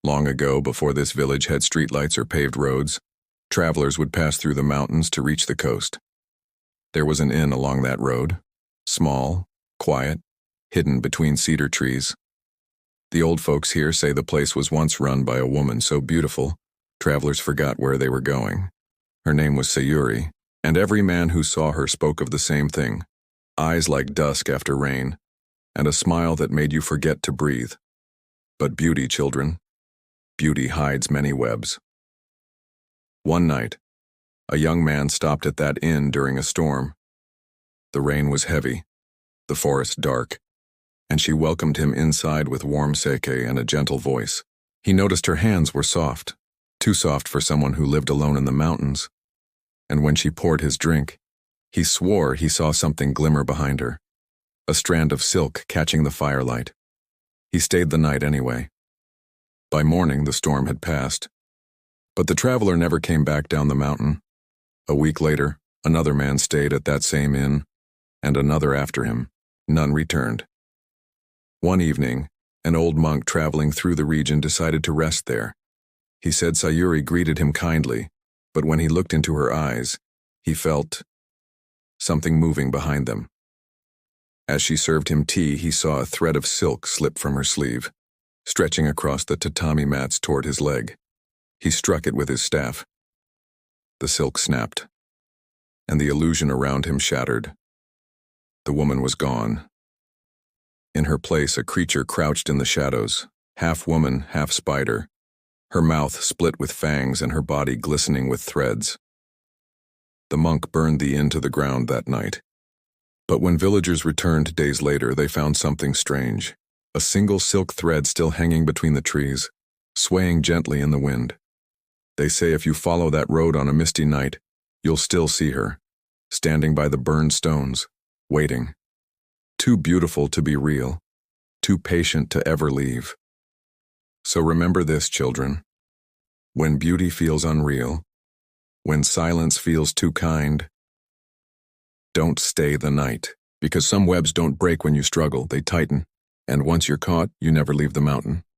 Long ago, before this village had streetlights or paved roads, travelers would pass through the mountains to reach the coast. There was an inn along that road, small, quiet, hidden between cedar trees. The old folks here say the place was once run by a woman so beautiful, travelers forgot where they were going. Her name was Sayuri, and every man who saw her spoke of the same thing: eyes like dusk after rain, and a smile that made you forget to breathe. But beauty, children, beauty hides many webs. One night, a young man stopped at that inn during a storm. The rain was heavy, the forest dark, and she welcomed him inside with warm sake and a gentle voice. He noticed her hands were soft, too soft for someone who lived alone in the mountains. And when she poured his drink, he swore he saw something glimmer behind her, a strand of silk catching the firelight. He stayed the night anyway. By morning, the storm had passed. But the traveler never came back down the mountain. A week later, another man stayed at that same inn, and another after him. None returned. One evening, an old monk traveling through the region decided to rest there. He said Sayuri greeted him kindly, but when he looked into her eyes, he felt something moving behind them. As she served him tea, he saw a thread of silk slip from her sleeve, stretching across the tatami mats toward his leg. He struck it with his staff. The silk snapped, and the illusion around him shattered. The woman was gone. In her place, a creature crouched in the shadows, half woman, half spider, her mouth split with fangs and her body glistening with threads. The monk burned the inn to the ground that night. But when villagers returned days later, they found something strange. A single silk thread still hanging between the trees, swaying gently in the wind. They say if you follow that road on a misty night, you'll still see her, standing by the burned stones, waiting. Too beautiful to be real, too patient to ever leave. So remember this, children. When beauty feels unreal, when silence feels too kind, don't stay the night, because some webs don't break when you struggle, they tighten. And once you're caught, you never leave the mountain.